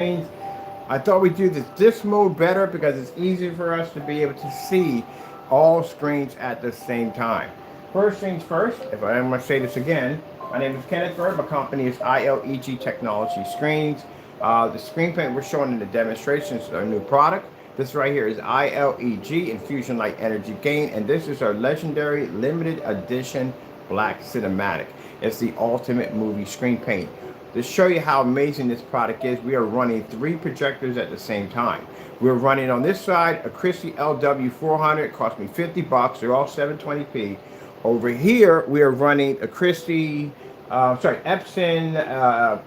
I thought we'd do this mode better because it's easier for us to be able to see all screens at the same time. First things first, if I'm going to say this again, my name is Kenneth Bird. My company is ILEG Technology Screens. The screen paint we're showing in the demonstration is our new product. This right here is ILEG Infusion Light Energy Gain, and this is our legendary limited edition black cinematic. It's the ultimate movie screen paint. To show you how amazing this product is, we are running 3 projectors at the same time. We're running on this side a Christie LW400. It cost me 50 bucks. They're all 720p. Over here, we are running a Christie, Epson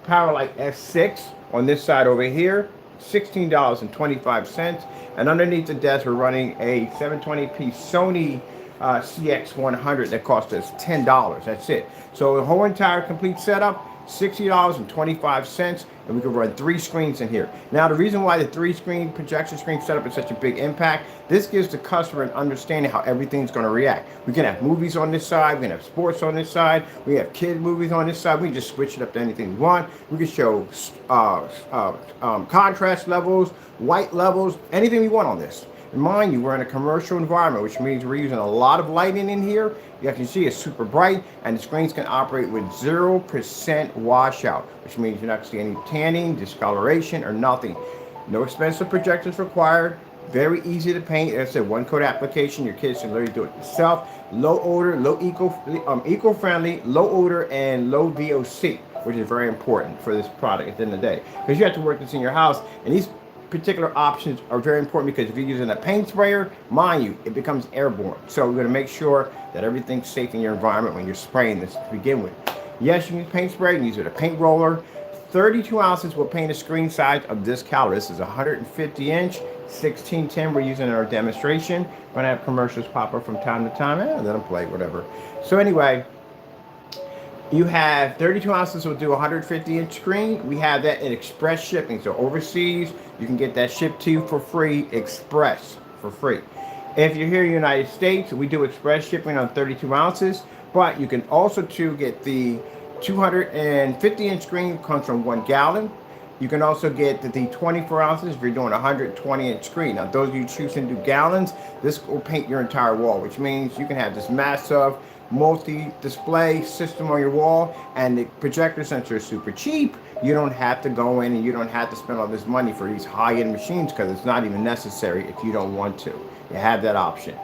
Powerlight S6 on this side over here, $16.25. And underneath the desk, we're running a 720p Sony CX100 that cost us $10. That's it. So the whole entire complete setup, $60.25, and we can run 3 screens in here. Now, the reason why the 3-screen projection screen setup is such a big impact, this gives the customer an understanding how everything's going to react. We can have movies on this side, we can have sports on this side, we have kid movies on this side. We can just switch it up to anything we want. We can show contrast levels, white levels, anything we want on this. And mind you, we're in a commercial environment, which means we're using a lot of lighting in here. You can see it's super bright, and the screens can operate with 0% washout, which means you're not going to see any tanning, discoloration, or nothing. No expensive projectors required. Very easy to paint. It's a one-coat application. Your kids can literally do it yourself. Low odor, eco-friendly, low odor, and low VOC, which is very important for this product at the end of the day. Because you have to work this in your house, and these particular options are very important because if you're using a paint sprayer, mind you, it becomes airborne. So we're going to make sure that everything's safe in your environment when you're spraying this to begin with. Yes, you can use paint spray, you can use it a paint roller. 32 ounces will paint a screen size of this caliber. This is 150 inch, 1610 we're using in our demonstration. We're going to have commercials pop up from time to time, and let them play, whatever. So anyway, you have 32 ounces will do 150 inch screen. We have that in express shipping. So overseas, you can get that shipped to you for free, express for free. If you're here in the United States, we do express shipping on 32 ounces, but you can also too get the 250 inch screen, comes from 1 gallon. You can also get the 24 ounces if you're doing a 120 inch screen. Now, those of you choosing to do gallons, this will paint your entire wall, which means you can have this massive multi-display system on your wall, and the projector, since they're super cheap, you don't have to go in and you don't have to spend all this money for these high-end machines because it's not even necessary if you don't want to. You have that option.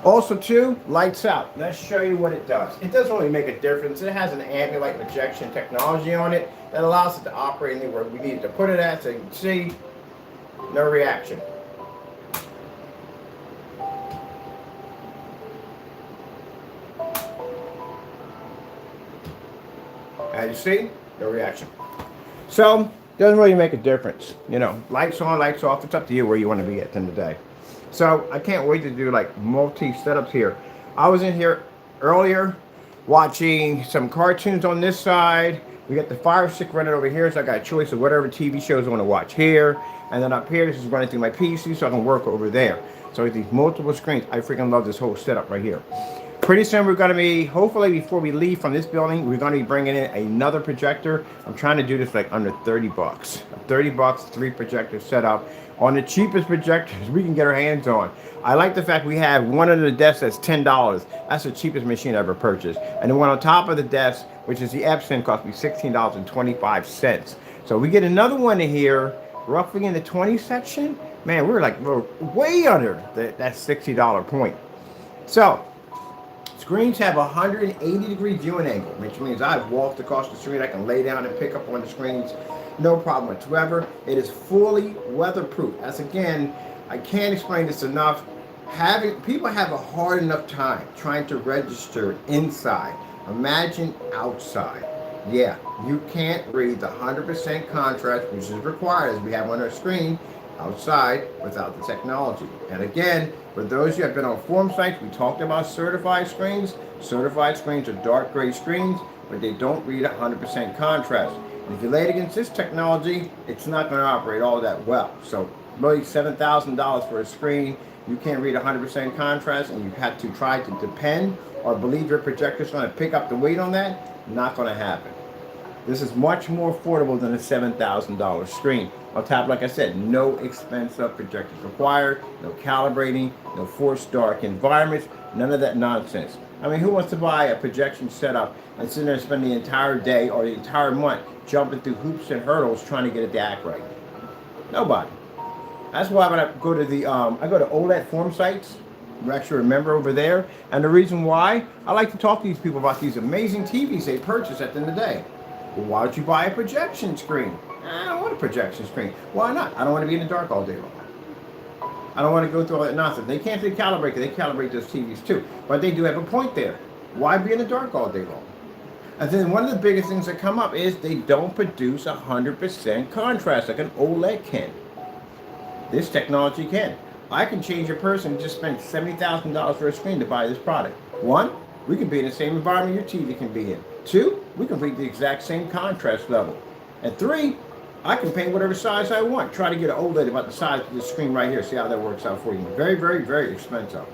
Also too, lights out. Let's show you what it does. It doesn't really make a difference. It has an ambient light projection technology on it that allows it to operate anywhere we need it to put it at, so you can see no reaction. As you see, no reaction. So, doesn't really make a difference. You know, lights on, lights off. It's up to you where you want to be at the end of the day. So, I can't wait to do like multi setups here. I was in here earlier watching some cartoons on this side. We got the Fire Stick running over here, so I got a choice of whatever TV shows I want to watch here. And then up here, this is running through my PC, so I can work over there. So, with these multiple screens, I freaking love this whole setup right here. Pretty soon we're going to be, hopefully before we leave from this building, we're going to be bringing in another projector. I'm trying to do this like under 30 bucks. 30 bucks, 3 projectors set up on the cheapest projectors we can get our hands on. I like the fact we have one under the desk that's $10. That's the cheapest machine I ever purchased. And the one on top of the desk, which is the Epson, cost me $16.25. So we get another one in here, roughly in the 20 section. Man, we're way under that $60 point. So, screens have a 180-degree viewing angle, which means I've walked across the street. I can lay down and pick up on the screens, no problem whatsoever. It is fully weatherproof. As again, I can't explain this enough. People have a hard enough time trying to register inside. Imagine outside. Yeah, you can't read the 100% contrast, which is required as we have on our screen, outside without the technology. And again, for those of you who have been on forum sites, we talked about certified screens. Certified screens are dark gray screens, but they don't read 100% contrast. And if you lay it against this technology, it's not going to operate all that well. So really $7,000 for a screen, you can't read 100% contrast, and you have to try to depend or believe your projector's going to pick up the weight on that, not going to happen. This is much more affordable than a $7,000 screen. On top, like I said, no expensive projectors required, no calibrating, no forced dark environments, none of that nonsense. I mean, who wants to buy a projection setup and sit there and spend the entire day or the entire month jumping through hoops and hurdles trying to get it to act right? Nobody. That's why when I go to I go to OLED forum sites. You actually remember over there. And the reason why, I like to talk to these people about these amazing TVs they purchase at the end of the day. Well, why don't you buy a projection screen? I don't want a projection screen. Why not? I don't want to be in the dark all day long. I don't want to go through all that nonsense. They can't calibrate, they calibrate those TVs too. But they do have a point there. Why be in the dark all day long? And then one of the biggest things that come up is they don't produce 100% contrast like an OLED can. This technology can. I can change a person who just spent $70,000 for a screen to buy this product. One, we can be in the same environment your TV can be in. Two, we can read the exact same contrast level. And three, I can paint whatever size I want. Try to get an OLED about the size of this screen right here. See how that works out for you. Very, very, very expensive.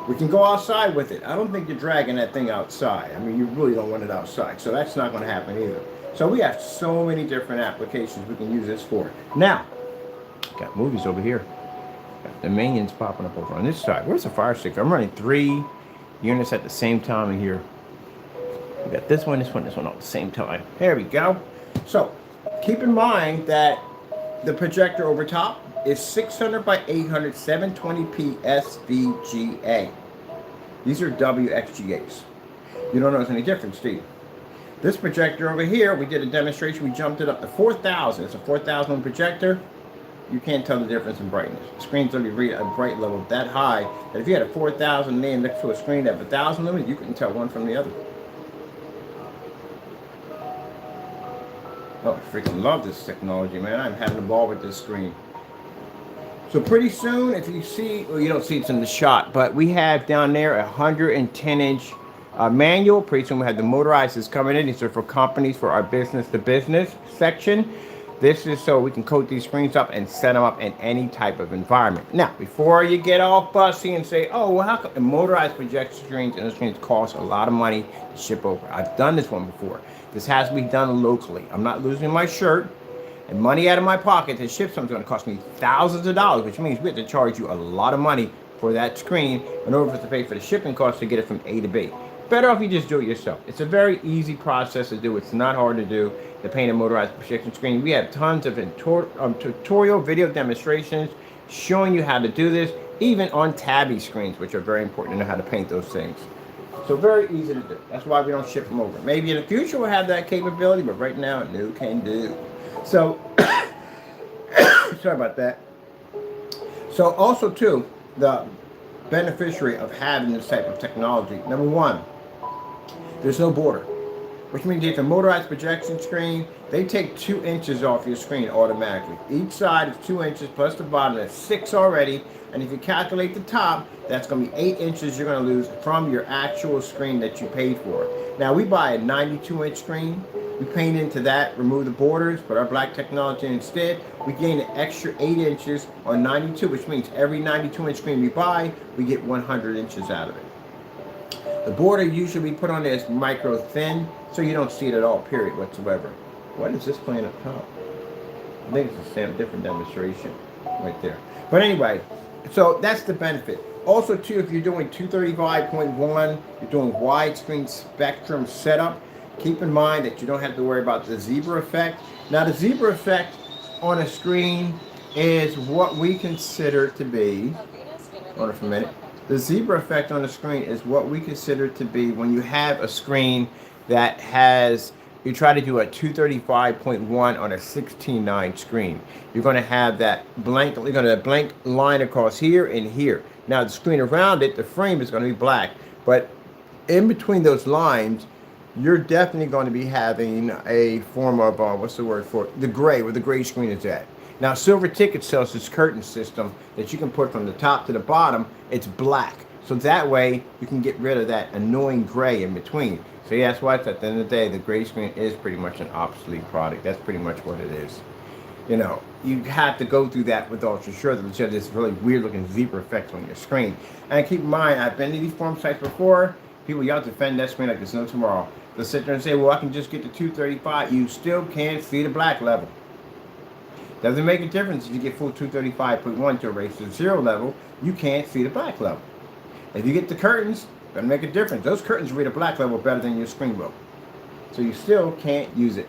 We can go outside with it. I don't think you're dragging that thing outside. I mean, you really don't want it outside. So that's not going to happen either. So we have so many different applications we can use this for. Now, got movies over here. Got the Minions popping up over on this side. Where's the Fire Stick? I'm running 3 units at the same time in here. We got this one all at the same time. There we go. So keep in mind that the projector over top is 600 by 800 720p SVGA. These are WXGAs. You don't notice any difference, do you? This projector over here, we did a demonstration. We jumped it up to 4,000. It's a 4,000 projector. You can't tell the difference in brightness. The screen's only read a bright level that high that if you had a 4,000 name next to a screen that have 1,000 lumens, you couldn't tell one from the other. Oh, I freaking love this technology, man. I'm having a ball with this screen. So pretty soon, if you see, well, you don't see it's in the shot, but we have down there a 110-inch manual. Pretty soon we have the motorized coming in. These are for companies for our business-to-business section. This is so we can coat these screens up and set them up in any type of environment. Now, before you get all fussy and say, oh, well, how come motorized projection screens and the screens cost a lot of money to ship over? I've done this one before. This has to be done locally. I'm not losing my shirt and money out of my pocket to ship something. It's going to cost me thousands of dollars, which means we have to charge you a lot of money for that screen in order for us to pay for the shipping costs to get it from A to B. Better off you just do it yourself. It's a very easy process to do. It's not hard to do. To paint a motorized projection screen. We have tons of tutorial video demonstrations showing you how to do this, even on tabby screens, which are very important to know how to paint those things. So very easy to do. That's why we don't ship them over. Maybe in the future we'll have that capability, but right now, no can do. So, sorry about that. So also too, the beneficiary of having this type of technology, number one, there's no border. Which means if a motorized projection screen, they take 2 inches off your screen automatically. Each side is 2 inches plus the bottom, that's 6 already. And if you calculate the top, that's going to be 8 inches you're going to lose from your actual screen that you paid for. Now we buy a 92-inch screen. We paint into that, remove the borders, put our black technology instead. We gain an extra 8 inches on 92, which means every 92-inch screen we buy, we get 100 inches out of it. The border usually we put on there is micro thin, so you don't see it at all, period, whatsoever. What is this playing up top? I think it's a different demonstration right there. But anyway, so that's the benefit. Also, too, if you're doing 235.1, you're doing widescreen spectrum setup, keep in mind that you don't have to worry about the zebra effect. Now, the zebra effect on a screen is what we consider to be, hold on for a minute. The zebra effect on the screen is what we consider to be when you have a screen that has, you try to do a 235.1 on a 16:9 screen. You're going to have that blank, you're going to have a blank line across here and here. Now the screen around it, the frame is going to be black, but in between those lines, you're definitely going to be having a form of, what's the word for it? The gray, where the gray screen is at. Now, Silver Ticket sells this curtain system that you can put from the top to the bottom. It's black. So that way, you can get rid of that annoying gray in between. So yeah, that's why at the end of the day, the gray screen is pretty much an obsolete product. That's pretty much what it is. You know, you have to go through that with Ultra Sure. There's this really weird looking zebra effect on your screen. And keep in mind, I've been to these forum sites before. People, y'all defend that screen like there's no tomorrow. They'll sit there and say, well, I can just get to 235. You still can't feed a black level. Doesn't make a difference if you get full 235.1 to a race to 0 level. You can't feed a black level. If you get the curtains, doesn't make a difference. Those curtains read a black level better than your screen will. So you still can't use it.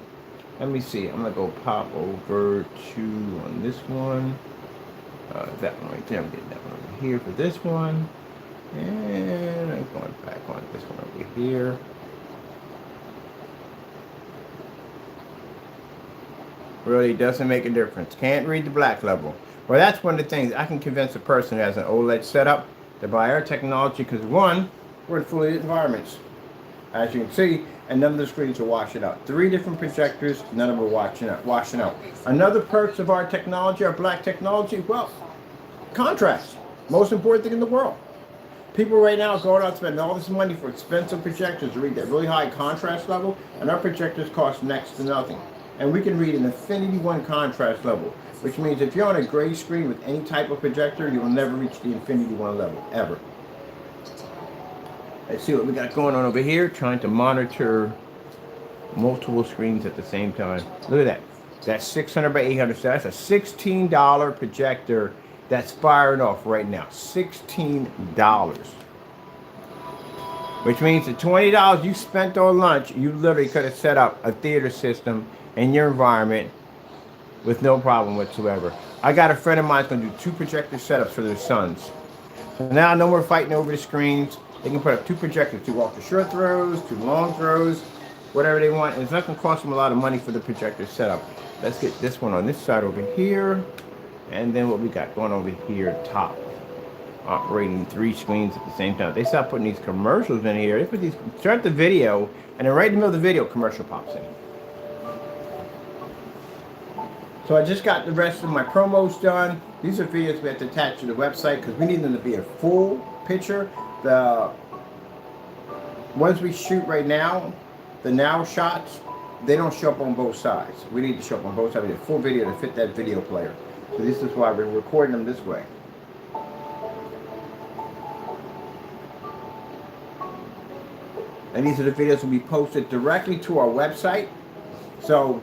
Let me see. I'm going to go pop over to on this one. That one right there. I'm getting that one over here for this one. And I'm going back on this one over here. Really doesn't make a difference. Can't read the black level. Well, that's one of the things. I can convince a person who has an OLED setup to buy our technology because, one, we're in fully lit environments. As you can see, and none of the screens are washing out. 3 different projectors, none of them are washing out. Another perks of our technology, our black technology, well, contrast. Most important thing in the world. People right now are going out spending all this money for expensive projectors to read that really high contrast level, and our projectors cost next to nothing. And we can read an Infinity 1 contrast level, which means if you're on a gray screen with any type of projector, you will never reach the Infinity 1 level, ever. Let's see what we got going on over here, trying to monitor multiple screens at the same time. Look at that. That's 600 by 800, so that's a $16 projector that's firing off right now. $16. Which means the $20 you spent on lunch, you literally could have set up a theater system in your environment with no problem whatsoever. I got a friend of mine who's going to do 2 projector setups for their sons. So now no more fighting over the screens. They can put up 2 projectors, 2 ultra short throws, 2 long throws, whatever they want. And it's not going to cost them a lot of money for the projector setup. Let's get this one on this side over here. And then what we got going over here top. Operating 3 screens at the same time. They start putting these commercials in here. They put these, start the video, and then right in the middle of the video, commercial pops in. So I just got the rest of my promos done. These are videos we have to attach to the website because we need them to be a full picture. The ones we shoot right now, the now shots, they don't show up on both sides. We need to show up on both sides. We need a full video to fit that video player. So this is why we're recording them this way. And these are the videos will be posted directly to our website. So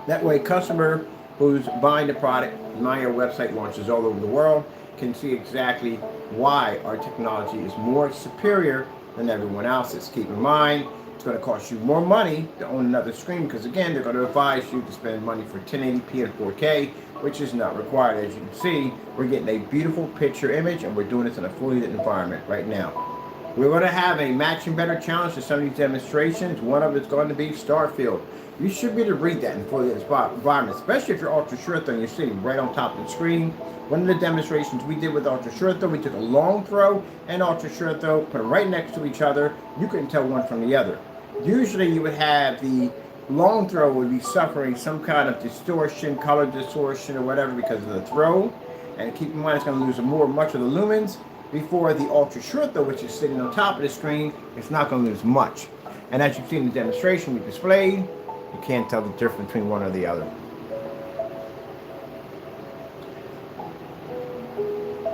that way customer who's buying the product, my website launches all over the world, can see exactly why our technology is more superior than everyone else's. Keep in mind, it's going to cost you more money to own another screen because again, they're going to advise you to spend money for 1080p and 4K, which is not required. As you can see, we're getting a beautiful picture image and we're doing this in a fully lit environment right now. We're going to have a matching better challenge to some of these demonstrations. One of it's going to be Starfield. You should be able to read that in fully lit environment, especially if you're ultra short throw and you're sitting right on top of the screen. One of the demonstrations we did with ultra short throw, we took a long throw and ultra short throw, put them right next to each other. You couldn't tell one from the other. Usually you would have the long throw would be suffering some kind of distortion, color distortion or whatever because of the throw. And keep in mind it's going to lose much of the lumens. Before the ultra short throw, which is sitting on top of the screen, it's not going to lose much. And as you've seen in the demonstration we displayed, you can't tell the difference between one or the other.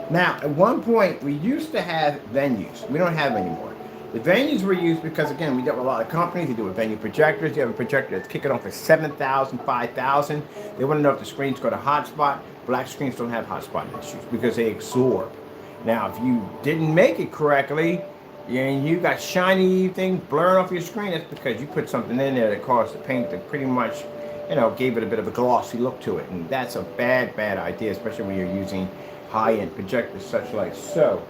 Now, at one point, we used to have venues. We don't have anymore. The venues were used because, again, we dealt with a lot of companies. They do with venue projectors. You have a projector that's kicking off at 7,000, 5,000. They want to know if the screen's got a hotspot. Black screens don't have hotspot issues because they absorb. Now, if you didn't make it correctly, and you got shiny things blurring off your screen, that's because you put something in there that caused the paint to pretty much, gave it a bit of a glossy look to it. And that's a bad idea, especially when you're using high-end projectors such like so.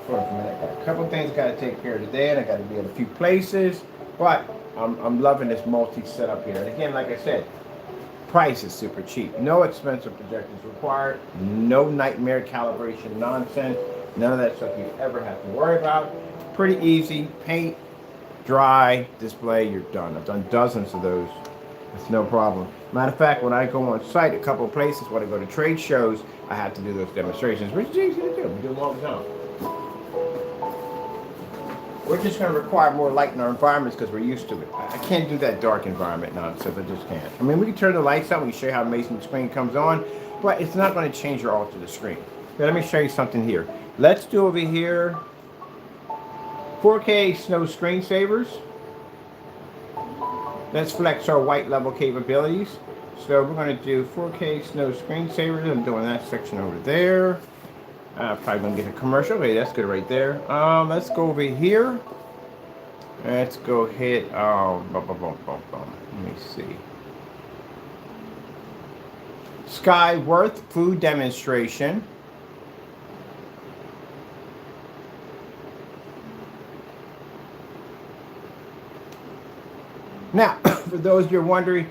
For a minute, got a couple things got to take care of today, and I got to be in a few places. But I'm loving this multi-setup here. And again, like I said, price is super cheap. No expensive projectors required. No nightmare calibration nonsense. None of that stuff you ever have to worry about. Pretty easy. Paint, dry, display, you're done. I've done dozens of those. It's no problem. Matter of fact, when I go on site, a couple of places, when I go to trade shows, I have to do those demonstrations, which is easy to do. We do them all the time. We're just going to require more light in our environments because we're used to it. I can't do that dark environment nonsense. I just can't. I mean, we can turn the lights on. We can show you how amazing the screen comes on, but it's not going to change or alter the screen. Now, let me show you something here. Let's do over here 4K snow screensavers. Let's flex our white level capabilities. So we're going to do 4K snow screensavers. I'm doing that section over there. Probably going to get a commercial. Okay, that's good right there. Let's go over here. Let's go hit, let me see. Skyworth food demonstration. Now, for those you're wondering,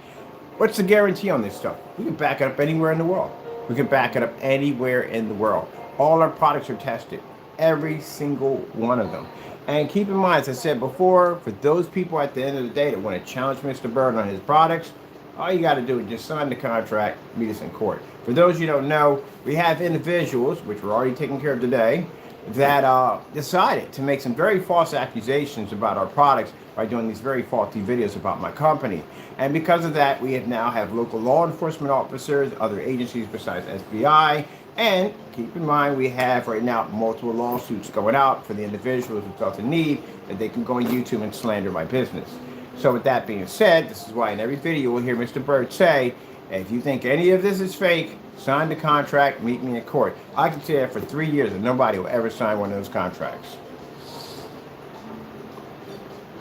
what's the guarantee on this stuff? We can back it up anywhere in the world. We can back it up anywhere in the world. All our products are tested, every single one of them. And keep in mind, as I said before, for those people at the end of the day that want to challenge Mr. Bird on his products, all you got to do is just sign the contract, meet us in court. For those you don't know, we have individuals, which we're already taking care of today, that decided to make some very false accusations about our products by doing these very faulty videos about my company. And because of that, we now have local law enforcement officers, other agencies besides SBI, and keep in mind, we have right now multiple lawsuits going out for the individuals who felt the need that they can go on YouTube and slander my business. So with that being said, this is why in every video we'll hear Mr. Bird say, if you think any of this is fake, sign the contract, meet me in court. I can say that for 3 years that nobody will ever sign one of those contracts.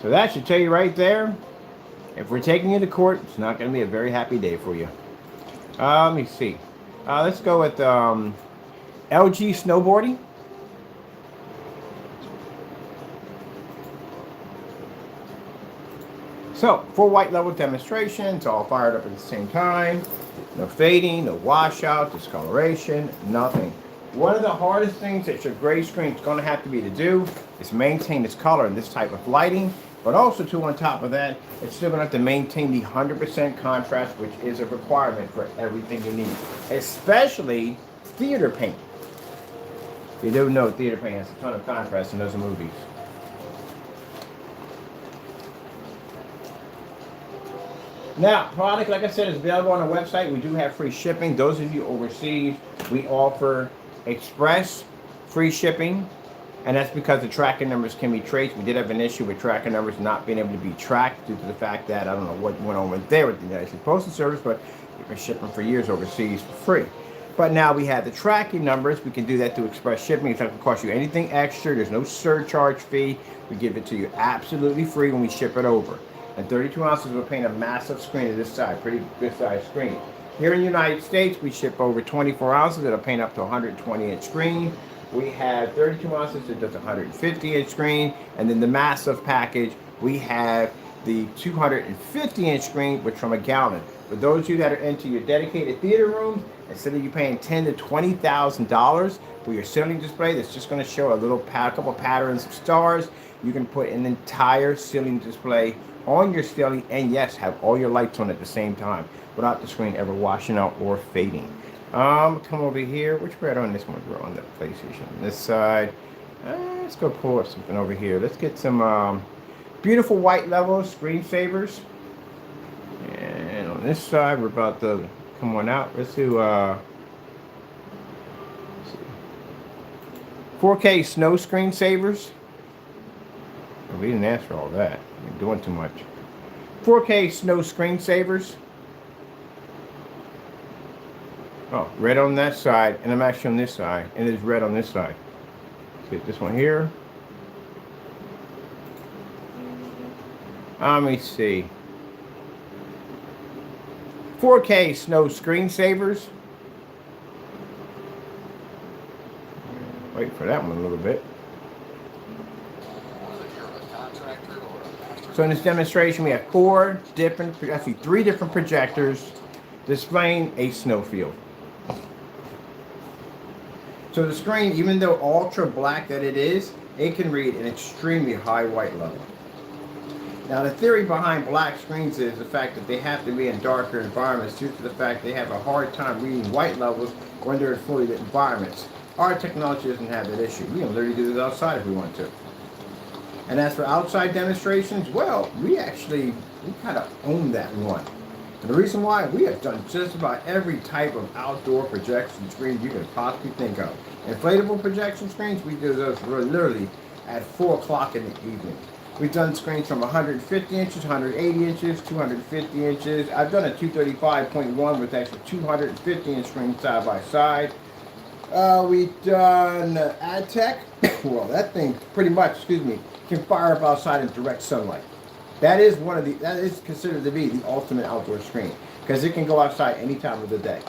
So that should tell you right there, if we're taking you to court, it's not going to be a very happy day for you. Let me see. Let's go with LG snowboarding. So, full white level demonstration. It's all fired up at the same time. No fading, no washout, discoloration, nothing. One of the hardest things that your gray screen is going to have to be to do is maintain this color in this type of lighting. But also, too, on top of that, it's still going to have to maintain the 100% contrast, which is a requirement for everything you need, especially theater paint. You do know theater paint has a ton of contrast in those movies. Now, product, like I said, is available on our website. We do have free shipping. Those of you overseas, we offer express free shipping. And that's because the tracking numbers can be traced. We did have an issue with tracking numbers not being able to be tracked due to the fact that, I don't know what went on with there with the United States Postal Service, but we've been shipping for years overseas for free. But now we have the tracking numbers. We can do that through express shipping. It's not going to cost you anything extra. There's no surcharge fee. We give it to you absolutely free when we ship it over. And 32 ounces will paint a massive screen to this side, pretty good size screen. Here in the United States, we ship over 24 ounces. It'll paint up to a 120-inch screen. We have 32 ounces that does a 150-inch screen, and then the massive package, we have the 250-inch screen, which from a gallon. For those of you that are into your dedicated theater rooms, instead of you paying $10,000 to $20,000 for your ceiling display, that's just going to show a little couple patterns of stars. You can put an entire ceiling display on your ceiling, and yes, have all your lights on at the same time without the screen ever washing out or fading. Come over here. Which we're on this one? We're on the PlayStation. This side. Let's go pull up something over here. Let's get some beautiful white level screensavers. And on this side, we're about to come on out. Let's do 4K snow screensavers. Oh, we didn't ask for all that. We're doing too much. 4K snow screensavers. Oh, red on that side, and I'm actually on this side, and there's red on this side. See this one here. Let me see. 4K snow screensavers. Wait for that one a little bit. So in this demonstration, we have three different projectors displaying a snowfield. So the screen, even though ultra black that it is, it can read an extremely high white level. Now the theory behind black screens is the fact that they have to be in darker environments due to the fact they have a hard time reading white levels when they're in fully lit environments. Our technology doesn't have that issue. We can literally do this outside if we want to. And as for outside demonstrations, well, we kind of own that one. And the reason why, we have done just about every type of outdoor projection screen you could possibly think of. Inflatable projection screens, we do those for literally at 4 o'clock in the evening. We've done screens from 150 inches, 180 inches, 250 inches. I've done a 235.1 with actually 250 inch screen side by side. We've done AdTech. Well, that thing pretty much, can fire up outside in direct sunlight. That is considered to be the ultimate outdoor screen because it can go outside any time of the day.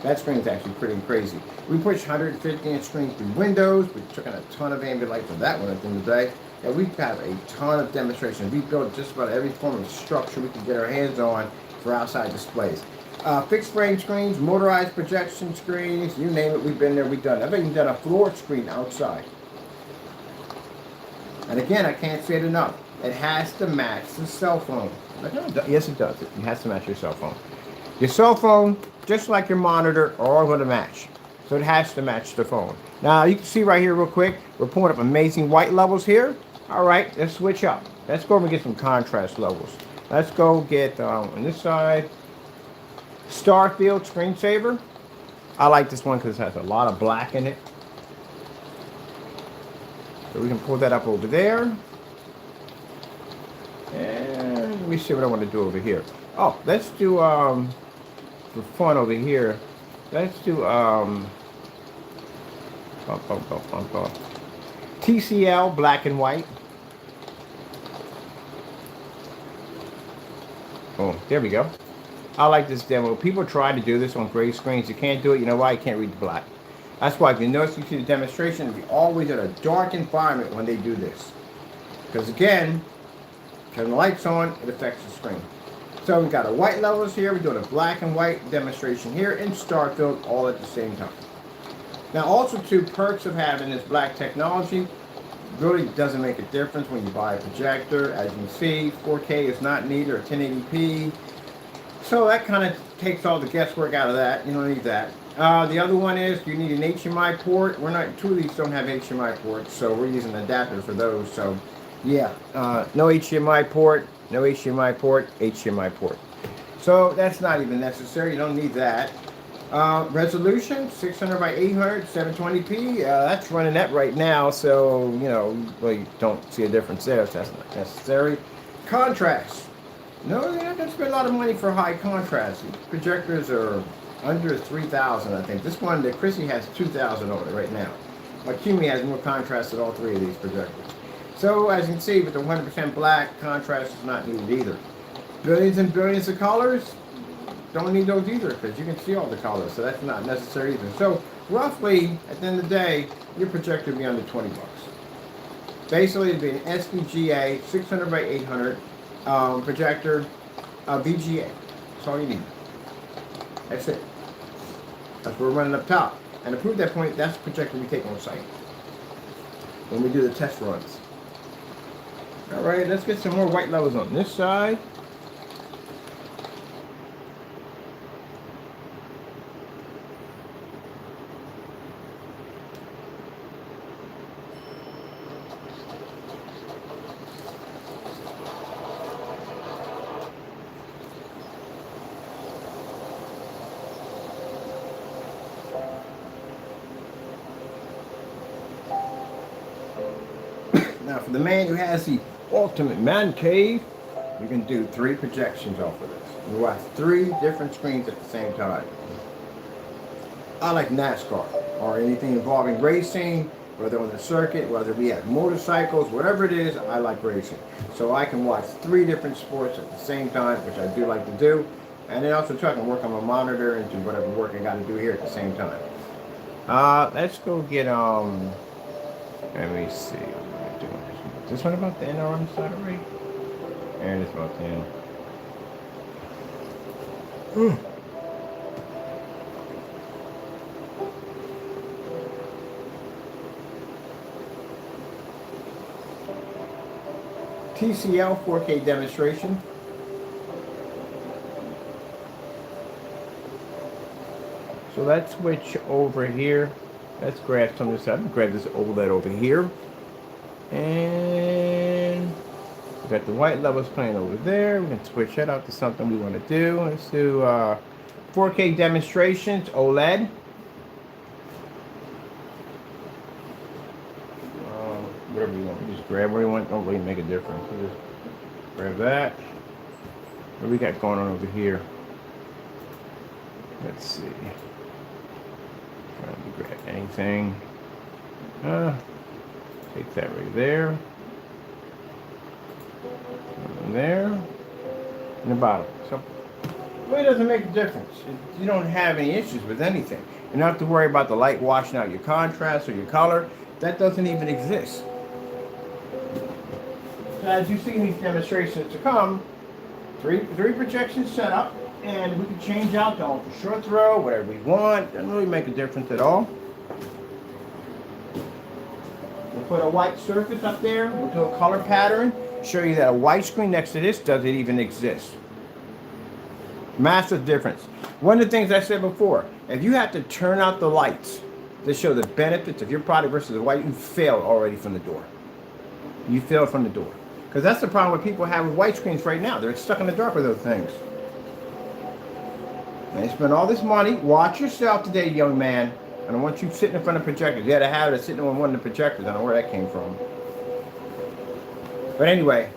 That screen is actually pretty crazy. We pushed 150 inch screens through windows. We took in a ton of ambient light for that one at the end of the day. And we have a ton of demonstrations. We built just about every form of structure we can get our hands on for outside displays. Fixed frame screens, motorized projection screens, you name it, we've been there, we've done it. I've even done a floor screen outside. And again, I can't say it enough. It has to match the cell phone. Yes, it does. It has to match your cell phone. Your cell phone, just like your monitor, are all going to match. So it has to match the phone. Now, you can see right here real quick, we're pulling up amazing white levels here. All right, let's switch up. Let's go over and get some contrast levels. Let's go get, on this side, Starfield Screensaver. I like this one because it has a lot of black in it. So we can pull that up over there. And let me see what I want to do over here. Oh, let's do, for fun over here, let's do, TCL black and white. Oh, there we go. I like this demo. People try to do this on gray screens. You can't do it. You know why? You can't read the black. That's why if you notice, you see the demonstration, it'll be always at a dark environment when they do this. Because again, turn the lights on, it affects the screen. So we've got a white levels here. We're doing a black and white demonstration here in Starfield all at the same time. Now also two perks of having this black technology, really doesn't make a difference when you buy a projector. As you can see, 4K is not needed or 1080p. So that kind of takes all the guesswork out of that. You don't need that. The other one is you need an HDMI port. Two of these don't have HDMI ports, so we're using an adapter for those. So yeah, no HDMI port, no HDMI port, HDMI port. So that's not even necessary. You don't need that. Resolution 600 by 800, 720p. That's running that right now, so you don't see a difference there if that's not necessary. Contrast. No, you're not going to spend a lot of money for high contrast. Projectors are under 3,000, I think. This one, the Chrissy has 2,000 on it right now. But Cumi has more contrast than all three of these projectors. So as you can see, with the 100% black, contrast is not needed either. Billions and billions of colors, don't need those either because you can see all the colors, so that's not necessary either. So roughly, at the end of the day, your projector would be under 20 bucks. Basically, it'd be an SVGA 600 by 800 projector, VGA. That's all you need. That's it. That's what we're running up top. And to prove that point, that's the projector we take on site when we do the test runs. All right, let's get some more white levels on this side. Now, for the man who has the ultimate man cave, you can do 3 projections off of this. You watch 3 different screens at the same time. I like NASCAR or anything involving racing, whether on the circuit, whether we have motorcycles, whatever it is, I like racing. So I can watch 3 different sports at the same time, which I do like to do. And then also try to work on my monitor and do whatever work I got to do here at the same time. Let's go get, let me see. Is this one about the end or on the side already? And it's about the end. TCL 4K demonstration. So let's switch over here. Let's grab some of this up. Grab this OLED over here. And we got the white levels playing over there. We can switch that out to something we want to do. Let's do 4K demonstrations, OLED. Whatever you want just grab what you want. Don't really make a difference. You just grab that. What we got going on over here? Let's see. Trying to grab anything. Take that right there. And there. And the bottom. So it really doesn't make a difference. You don't have any issues with anything. You don't have to worry about the light washing out your contrast or your color. That doesn't even exist. So as you see in these demonstrations to come, three projections set up, and we can change out the ultra short throw, whatever we want. Doesn't really make a difference at all. We'll put a white surface up there. We'll do a color pattern. Show you that a white screen next to this doesn't even exist. Massive difference. One of the things I said before, if you have to turn out the lights to show the benefits of your product versus the white, you failed already from the door. You failed from the door. Because that's the problem what people have with white screens right now. They're stuck in the dark with those things. And you spend all this money. Watch yourself today, young man. I don't want you sitting in front of projectors. You had a habit of sitting on one of the projectors. I don't know where that came from. But anyway,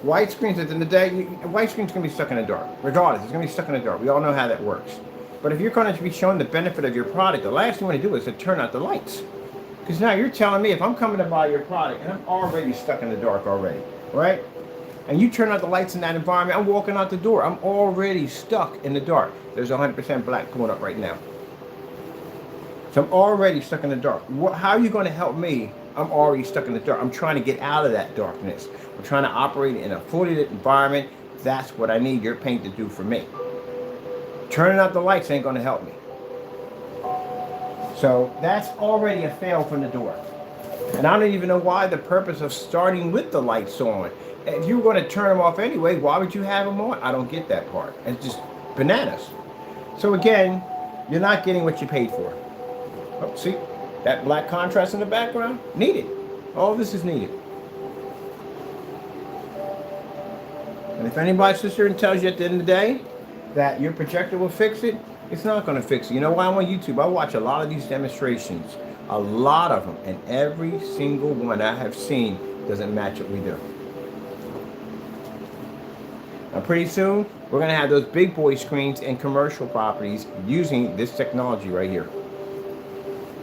white screens at the end of the day, white screen's going to be stuck in the dark. Regardless, it's going to be stuck in the dark. We all know how that works. But if you're going to be showing the benefit of your product, the last thing you want to do is to turn out the lights. Because now you're telling me if I'm coming to buy your product and I'm already stuck in the dark already, right? And you turn out the lights in that environment, I'm walking out the door. I'm already stuck in the dark. There's 100% black coming up right now. So I'm already stuck in the dark. How are you going to help me? I'm already stuck in the dark. I'm trying to get out of that darkness. I'm trying to operate in a fully lit environment. That's what I need your paint to do for me. Turning out the lights ain't going to help me. So that's already a fail from the door. And I don't even know why the purpose of starting with the lights on. If you were going to turn them off anyway, why would you have them on? I don't get that part. It's just bananas. So again, you're not getting what you paid for. Oh, see, that black contrast in the background? Needed. All this is needed. And if anybody sits here and tells you at the end of the day that your projector will fix it, it's not going to fix it. You know why I'm on YouTube? I watch a lot of these demonstrations. A lot of them. And every single one I have seen doesn't match what we do. Now pretty soon, we're going to have those big boy screens in commercial properties using this technology right here.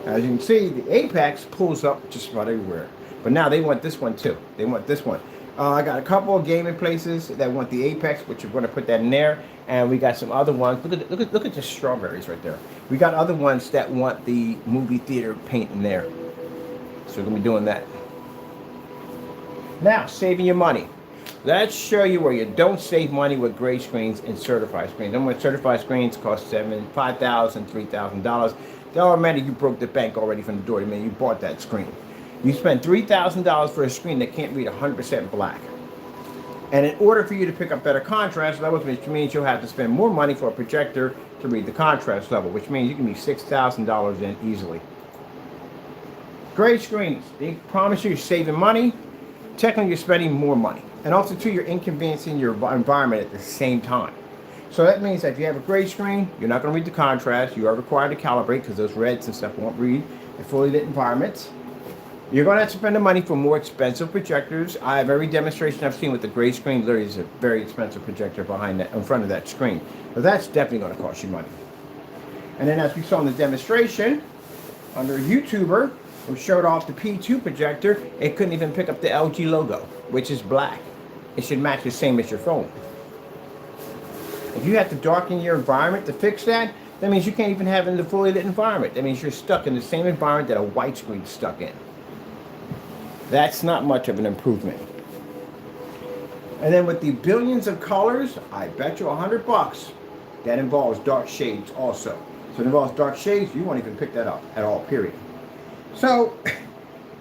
As you can see, the Apex pulls up just about everywhere. But now they want this one too. They want this one. I got a couple of gaming places that want the Apex, which we're going to put that in there. And we got some other ones. Look at the strawberries right there. We got other ones that want the movie theater paint in there. So we're going to be doing that. Now, saving your money. Let's show you where you don't save money with gray screens and certified screens. I'm with certified screens cost $5,000, $3,000. They already, you broke the bank already from the door. I mean, you bought that screen. You spend $3,000 for a screen that can't read 100% black. And in order for you to pick up better contrast levels, which means you'll have to spend more money for a projector to read the contrast level, which means you can be $6,000 in easily. Gray screens, they promise you're saving money. Technically, you're spending more money. And also, too, you're inconveniencing your environment at the same time. So that means that if you have a gray screen, you're not going to read the contrast. You are required to calibrate because those reds and stuff won't read in fully lit environments. You're going to have to spend the money for more expensive projectors. I have every demonstration I've seen with the gray screen. Literally, is a very expensive projector behind that, in front of that screen. So that's definitely going to cost you money. And then, as we saw in the demonstration, under YouTuber, who showed off the P2 projector, it couldn't even pick up the LG logo, which is black. It should match the same as your phone. If you have to darken your environment to fix that, that means you can't even have it in the fully lit environment. That means you're stuck in the same environment that a white screen's stuck in. That's not much of an improvement. And then with the billions of colors, I bet you $100 that involves dark shades also. So it involves dark shades, you won't even pick that up at all, period. So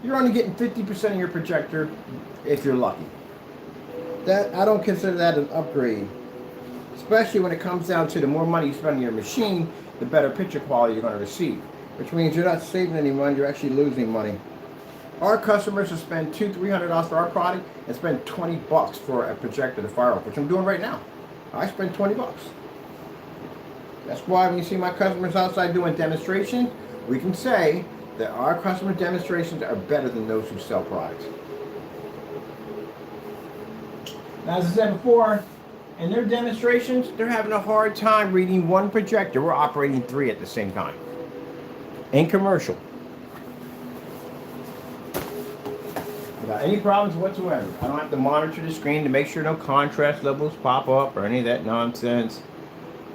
you're only getting 50% of your projector if you're lucky. That, I don't consider that an upgrade. Especially when it comes down to the more money you spend on your machine, the better picture quality you're going to receive. Which means you're not saving any money, you're actually losing money. Our customers will spend $200, $300 for our product and spend $20 for a projector to fire off, which I'm doing right now. I spend $20. That's why when you see my customers outside doing demonstration, we can say that our customer demonstrations are better than those who sell products. Now, as I said before, in their demonstrations, they're having a hard time reading one projector. We're operating 3 at the same time. In commercial. Without any problems whatsoever. I don't have to monitor the screen to make sure no contrast levels pop up or any of that nonsense.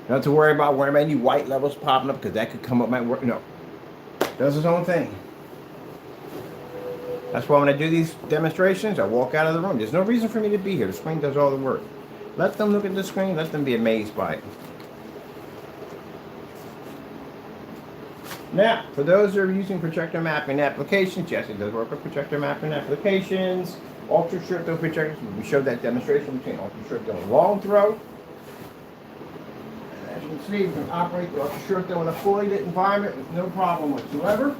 Not have to worry about any white levels popping up because that could come up my work. No. Does its own thing. That's why when I do these demonstrations, I walk out of the room. There's no reason for me to be here. The screen does all the work. Let them look at the screen. Let them be amazed by it. Now, for those who are using projector mapping applications, yes, it does work with projector mapping applications. Ultra short throw projectors. We showed that demonstration between ultra short throw and long throw. And as you can see, we can operate the ultra short throw in a fully lit environment with no problem whatsoever.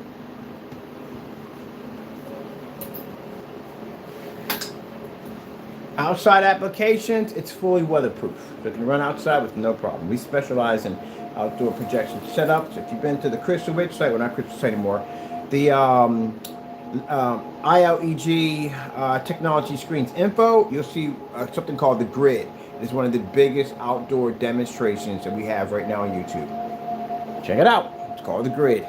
Outside applications, it's fully weatherproof. So it can run outside with no problem. We specialize in outdoor projection setups. If you've been to the Crystal Witch site, well, not Crystal site anymore, the ILEG Technology Screens Info, you'll see something called the Grid. It's one of the biggest outdoor demonstrations that we have right now on YouTube. Check it out. It's called the Grid.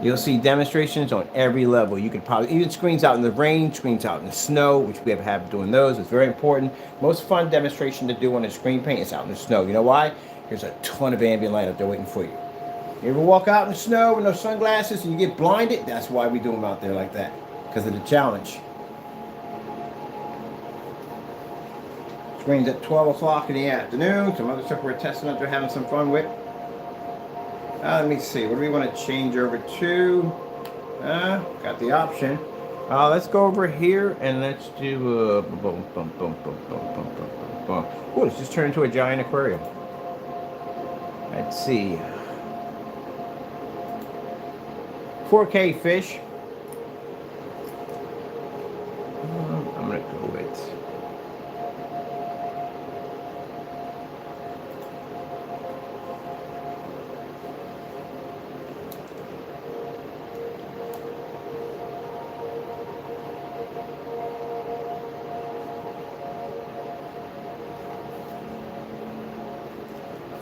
You'll see demonstrations on every level. You can probably even screens out in the rain, screens out in the snow, which we have doing those. It's very important. Most fun demonstration to do on a screen paint is out in the snow. You know why? There's a ton of ambient light up there waiting for you. You ever walk out in the snow with no sunglasses and you get blinded? That's why we do them out there like that, because of the challenge. Screens at 12 o'clock in the afternoon. Some other stuff we're testing out there, having some fun with. Let me see. What do we want to change over to? Got the option. Let's go over here and let's do oh, it's just turned into a giant aquarium. Let's see. 4K fish. I'm gonna go with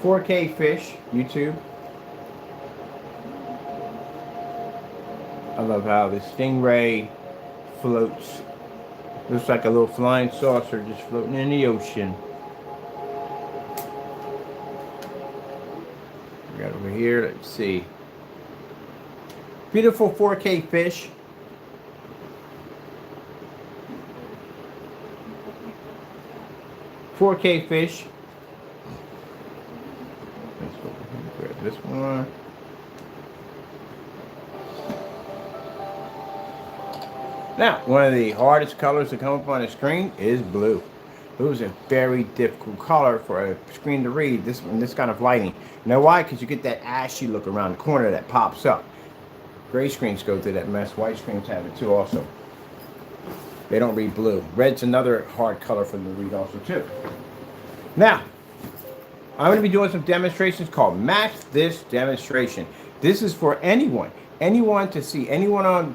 4K fish, YouTube. I love how the stingray floats. Looks like a little flying saucer just floating in the ocean. We got over here, let's see. Beautiful 4K fish. $4K fish. Let's go over here and grab this one. Now, one of the hardest colors to come up on the screen is blue. Blue is a very difficult color for a screen to read this kind of lighting. You know why? Because you get that ashy look around the corner that pops up. Gray screens go through that mess. White screens have it too also. They don't read blue. Red's another hard color for them to read also too. Now, I'm going to be doing some demonstrations called Match This Demonstration. This is for anyone to see, anyone on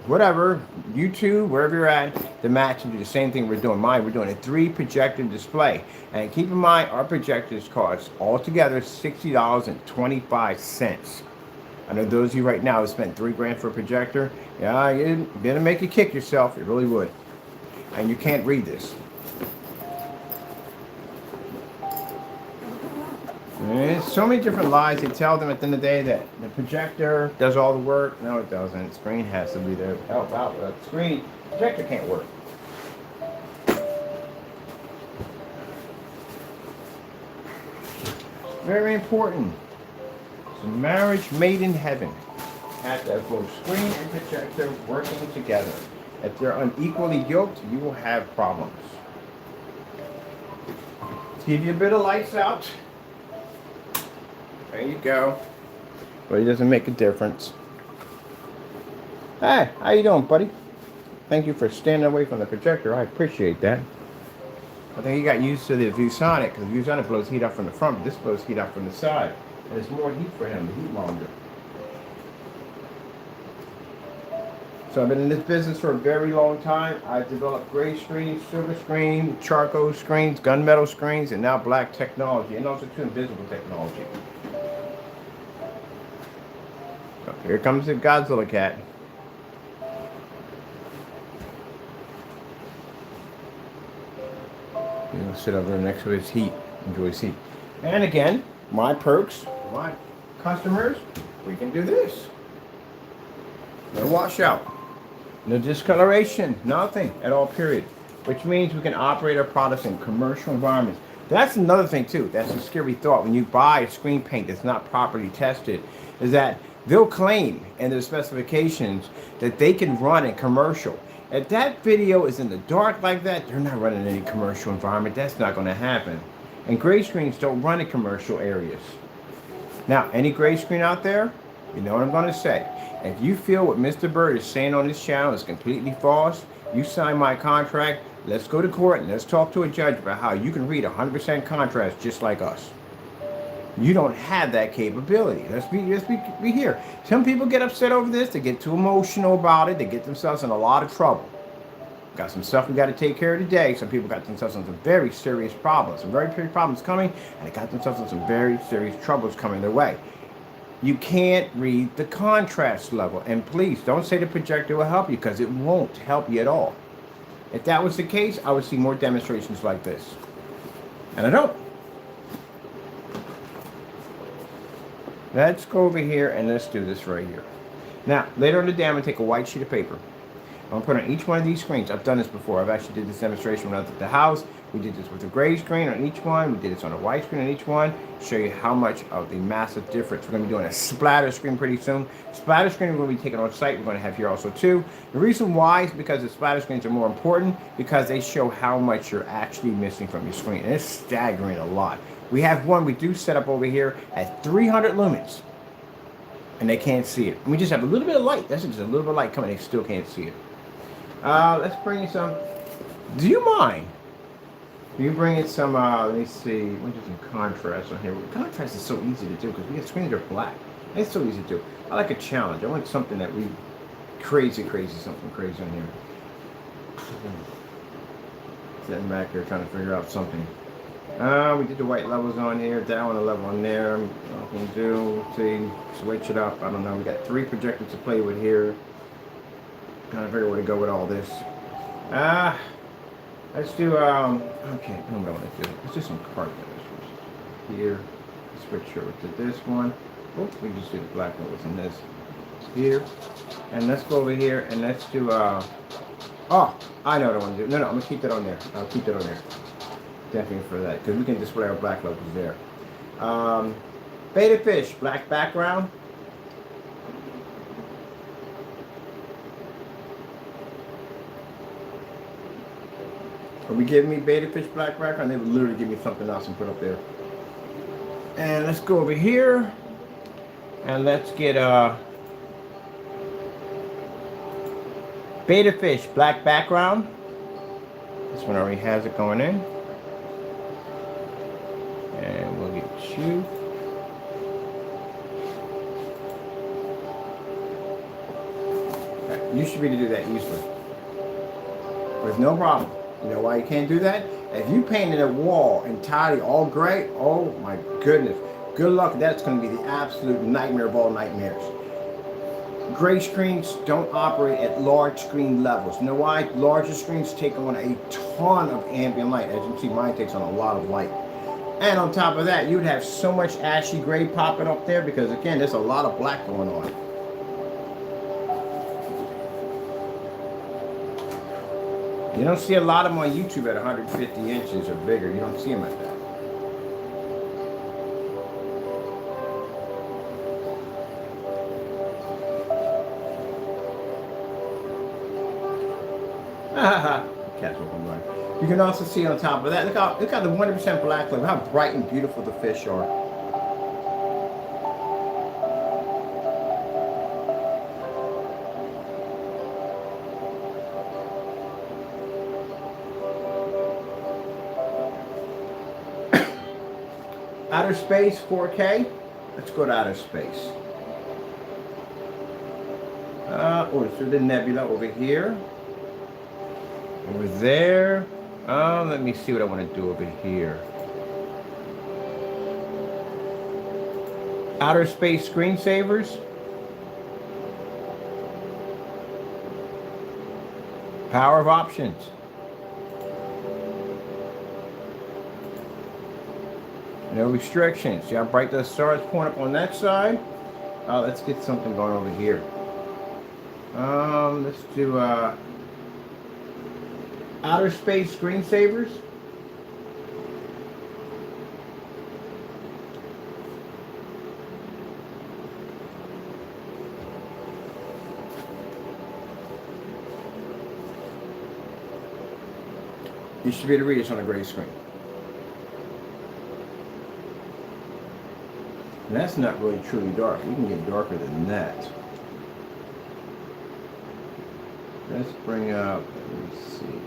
whatever, YouTube, wherever you're at, to match and do the same thing we're doing. We're doing a 3 projector display. And keep in mind, our projectors cost altogether $60.25. I know those of you right now who spent $3 for a projector, yeah, you're gonna make you kick yourself. You really would. And you can't read this. There's so many different lies. They tell them at the end of the day that the projector does all the work. No, it doesn't. The screen has to be there to help out. Without the screen, the projector can't work. Very important. It's a marriage made in heaven. Have to have both screen and projector working together. If they're unequally yoked, you will have problems. Let's give you a bit of lights out. There you go. But it doesn't make a difference. Hey, how you doing, buddy? Thank you for standing away from the projector. I appreciate that. I think he got used to the ViewSonic, because the ViewSonic blows heat up from the front, but this blows heat up from the side. And it's more heat for him, the heat longer. So I've been in this business for a very long time. I've developed gray screens, silver screen, charcoal screens, gunmetal screens, and now black technology, and also two invisible technology. So here comes the Godzilla cat. He'll sit over there next to his heat, enjoy his heat. And again, my perks, my customers, we can do this. No washout, no discoloration, nothing at all, period. Which means we can operate our products in commercial environments. That's another thing too. That's a scary thought. When you buy a screen paint that's not properly tested, is that they'll claim in their specifications that they can run in commercial. If that video is in the dark like that, they're not running in any commercial environment. That's not going to happen. And gray screens don't run in commercial areas. Now, any gray screen out there, you know what I'm going to say. If you feel what Mr. Bird is saying on this channel is completely false, you sign my contract, let's go to court and let's talk to a judge about how you can read 100% contrast just like us. You don't have that capability. Let's be here. Some people get upset over this. They get too emotional about it. They get themselves in a lot of trouble. Got some stuff we got to take care of today. Some people got themselves in some very serious problems. Some very serious problems coming, and they got themselves in some very serious troubles coming their way. You can't read the contrast level. And please, don't say the projector will help you, because it won't help you at all. If that was the case, I would see more demonstrations like this. And I don't. Let's go over here and let's do this right here. Now, later on today, I'm going to take a white sheet of paper. I'm going to put on each one of these screens. I've done this before. I've actually did this demonstration when I was at the house. We did this with a gray screen on each one. We did this on a white screen on each one. Show you how much of the massive difference. We're going to be doing a splatter screen pretty soon. Splatter screen we're going to be taking on site. We're going to have here also too. The reason why is because the splatter screens are more important, because they show how much you're actually missing from your screen. And it's staggering a lot. We have one we do set up over here at 300 lumens. And they can't see it. And we just have a little bit of light. That's just a little bit of light coming. They still can't see it. Let's bring in some. Do you mind? Can you bring in some, let me see. We'll do some contrast on here. Contrast is so easy to do because we have screens that are black. It's so easy to do. I like a challenge. I want something that we something crazy on here. Sitting back here trying to figure out something. We did the white levels on here, down a level on there. What we can do, see, switch it up. I don't know. We got 3 projectors to play with here. Trying to figure where to go with all this. Let's do, okay, I don't know what I want to do. Let's do some card demonstrations. Here, switch over to this one. Oh, we just do the black levels in this. Here. And let's go over here and let's do, oh, I know what I want to do. No, I'm going to keep that on there. I'll keep that on there. Definitely for that, because we can display our black levels there. Beta fish, black background. Are we giving me beta fish black background? They would literally give me something else and put up there. And let's go over here and let's get beta fish black background. This one already has it going in. And we'll get you. Right, you should be able to do that easily. There's no problem. You know why you can't do that? If you painted a wall entirely all gray, oh my goodness. Good luck. That's going to be the absolute nightmare of all nightmares. Gray screens don't operate at large screen levels. You know why? Larger screens take on a ton of ambient light. As you can see, mine takes on a lot of light. And on top of that, you'd have so much ashy gray popping up there because, again, there's a lot of black going on. You don't see a lot of them on YouTube at 150 inches or bigger. You don't see them at that. Catch up on right. You can also see on top of that, look how the 100% black level, how bright and beautiful the fish are. Outer space, 4K. Let's go to outer space. Oh, so the nebula over here. Over there. Let me see what I want to do over here. Outer space screensavers. Power of options. No restrictions. See how bright the stars point up on that side? Let's get something going over here. Let's do outer space screensavers. You should be able to read this on a gray screen. And that's not really truly dark. We can get darker than that. Let's bring up, let me see.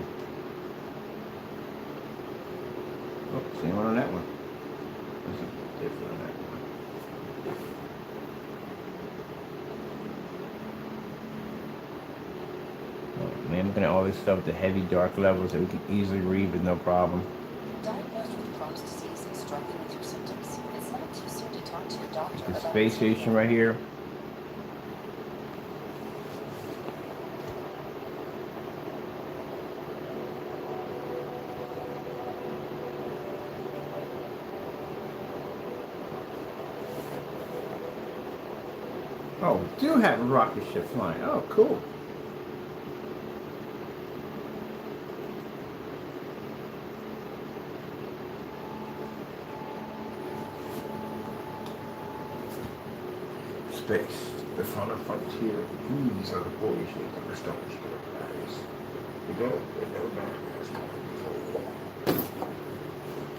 Oh, same one on that one. This is different on that one. Oh man, looking at all this stuff with the heavy dark levels that we can easily read with no problem. Diagnosed with Crohn's disease and struggling with your symptoms. It's not too soon to talk to your doctor. The space station right here. Oh, we do have a rocket ship flying. Oh, cool. Space, the final frontier. These are the boys you need to understand.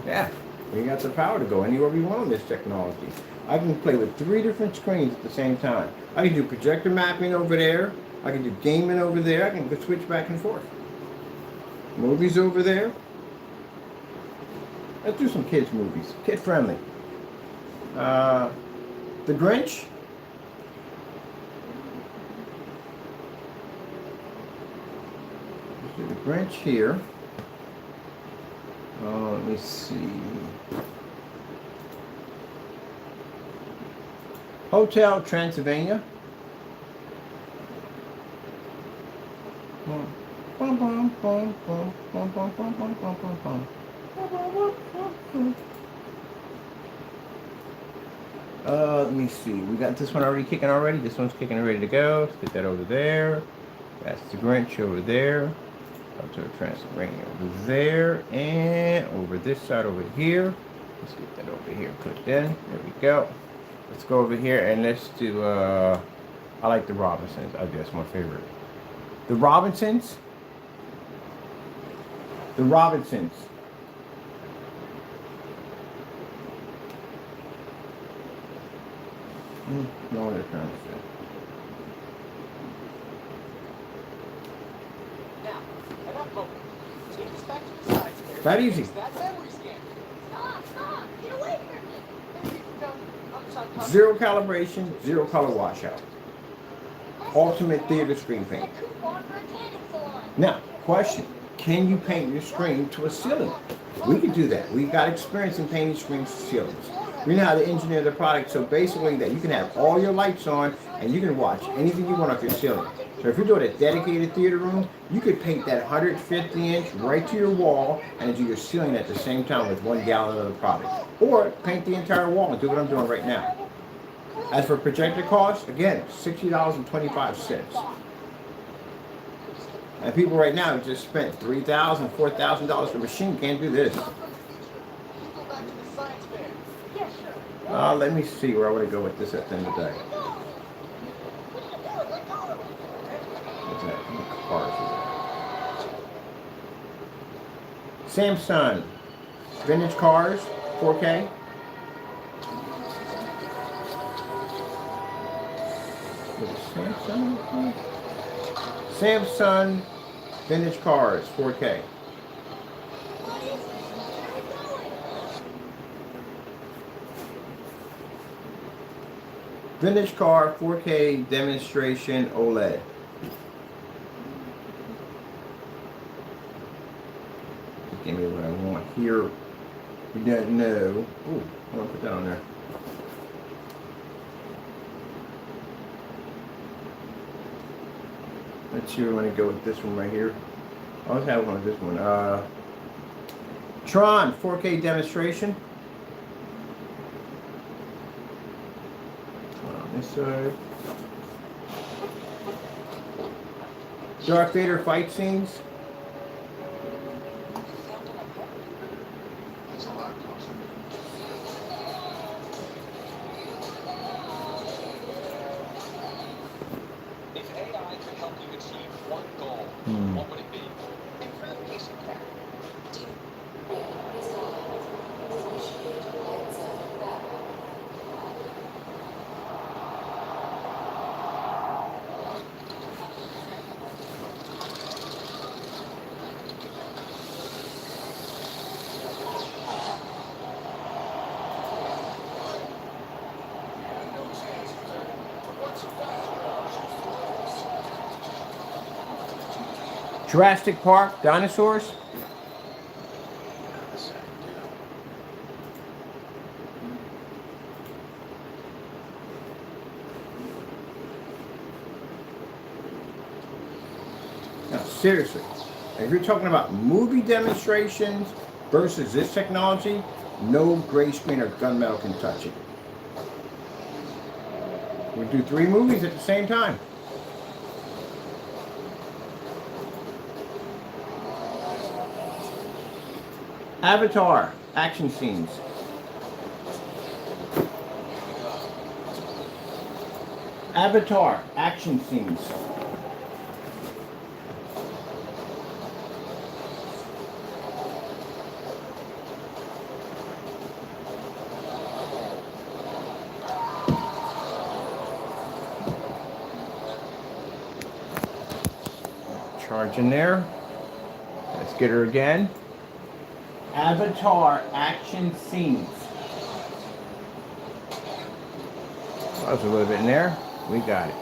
Yeah, we got the power to go anywhere we want on this technology. I can play with 3 different screens at the same time. I can do projector mapping over there. I can do gaming over there. I can go switch back and forth. Movies over there. Let's do some kids movies. Kid friendly. The Grinch. Let's do the Grinch here. Let me see. Hotel Transylvania. Let me see. We got this one already kicking already. This one's kicking and ready to go. Let's get that over there. That's the Grinch over there. Hotel Transylvania over there. And over this side over here. Let's get that over here clicked in. There we go. Let's go over here and let's do, I like the Robinsons. I guess my favorite. The Robinsons. The Robinsons. No one they're trying to say. Now, enough poking. Take us back to the side there. That easy. That memory scan. Stop! Get away from me! Zero calibration, zero color washout. Ultimate theater screen paint. Now, question. Can you paint your screen to a ceiling? We can do that. We've got experience in painting screens to ceilings. We know how to engineer the product so basically that you can have all your lights on and you can watch anything you want off your ceiling. So if you're doing a dedicated theater room, you could paint that 150-inch right to your wall and do your ceiling at the same time with 1 gallon of the product. Or paint the entire wall and do what I'm doing right now. As for projector costs, again, $60.25. And people right now who just spent $3,000, $4,000 for a machine can't do this. Let me see where I want to go with this at the end of the day. What's that? What cars is that? Samsung. Vintage cars, 4K. Samsung? Samsung vintage cars, 4K. Vintage car 4K demonstration OLED. Give me what I want here. We don't know. Ooh, I'm gonna put that on there. Let's see. I'm gonna go with this one right here. I always have one of this one. Tron 4K demonstration. On this side. Darth Vader fight scenes. If AI could help you achieve one goal, what would it be? Improve patient care. Jurassic Park dinosaurs. Now, seriously, if you're talking about movie demonstrations versus this technology, no gray screen or gunmetal can touch it. We do 3 movies at the same time. Avatar action scenes. Avatar action scenes. Charge in there. Let's get her again. Avatar action scenes. That was a little bit in there. We got it.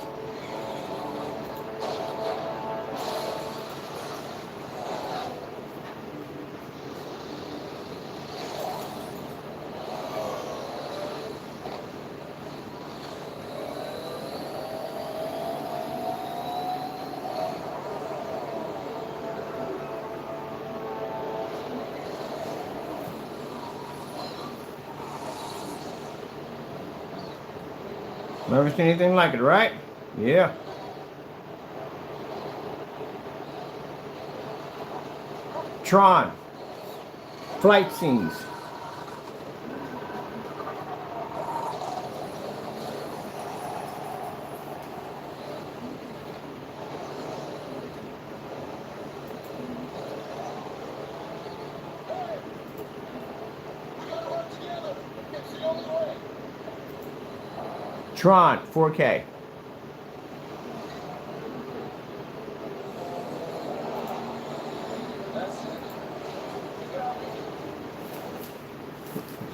Never seen anything like it, right? Yeah. Tron. Flight scenes. Tron 4K. Let's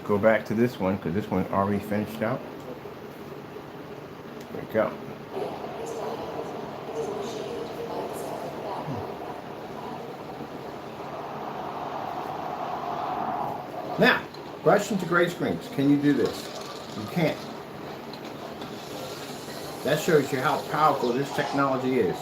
go back to this one because this one already finished out. There we go. Now, question to gray screens. Can you do this? You can't. That shows you how powerful this technology is.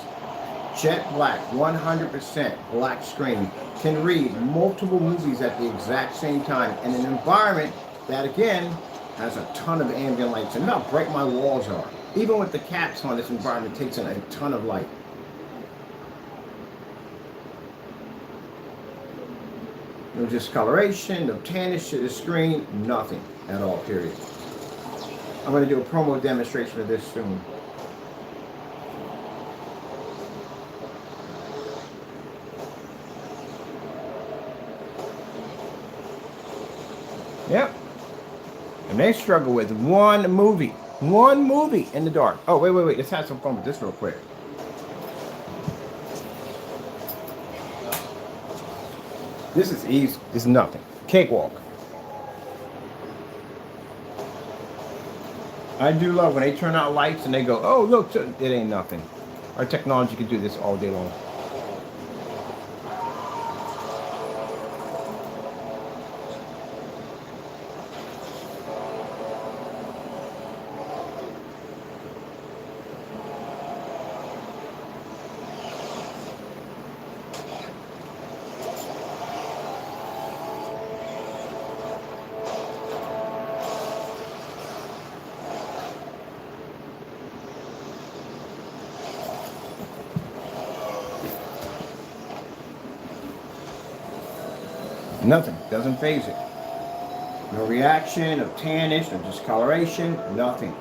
Jet black, 100% black screen, can read multiple movies at the exact same time in an environment that, again, has a ton of ambient light. So look how bright my walls are. Even with the caps on, this environment takes in a ton of light. No discoloration, no tannish to the screen, nothing at all, period. I'm going to do a promo demonstration of this soon. Yep. And they struggle with one movie in the dark. Oh, wait. Let's have some fun with this real quick. This is easy. This is nothing. Cakewalk. I do love when they turn out lights and they go, oh, look, it ain't nothing. Our technology can do this all day long. Nothing. Doesn't phase it. No reaction, no tannish, no discoloration, nothing.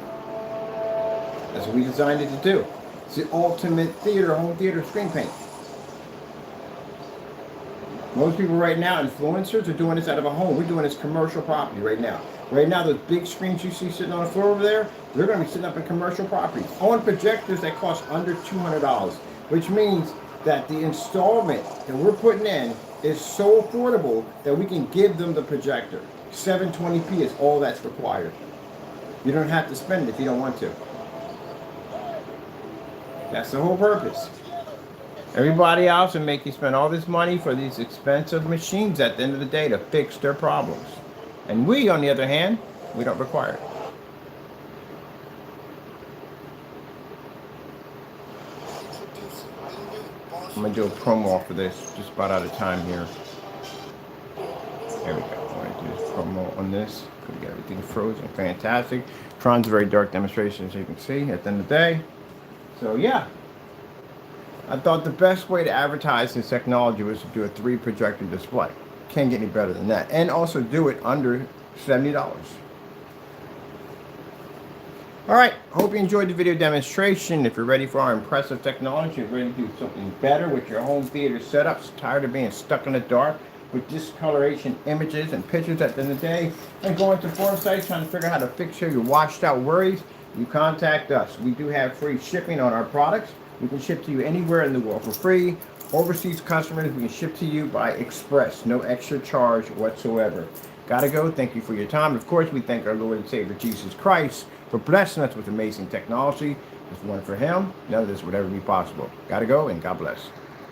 That's what we designed it to do. It's the ultimate home theater screen paint. Most people right now, influencers, are doing this out of a home. We're doing this commercial property right now. Right now, those big screens you see sitting on the floor over there, they're going to be sitting up in commercial properties. On projectors that cost under $200, which means that the installment that we're putting in is so affordable that we can give them the projector. 720p is all that's required. You don't have to spend it if you don't want to. That's the whole purpose. Everybody else will make you spend all this money for these expensive machines at the end of the day to fix their problems. And we, on the other hand, we don't require it. I'm going to do a promo for this. Just about out of time here. There we go. I'm going to do this promo on this. We get everything frozen. Fantastic. Tron's a very dark demonstration, as you can see, at the end of the day. So, yeah. I thought the best way to advertise this technology was to do a 3 projector display. Can't get any better than that. And also do it under $70. Alright, hope you enjoyed the video demonstration. If you're ready for our impressive technology, you're ready to do something better with your home theater setups, tired of being stuck in the dark with discoloration images and pictures at the end of the day, and going to forum sites trying to figure out how to fix your washed out worries, you contact us. We do have free shipping on our products. We can ship to you anywhere in the world for free. Overseas customers, we can ship to you by express, no extra charge whatsoever. Gotta go. Thank you for your time. Of course, we thank our Lord and Savior Jesus Christ for blessing us with amazing technology. If it weren't for him, none of this would ever be possible. Gotta go, and God bless.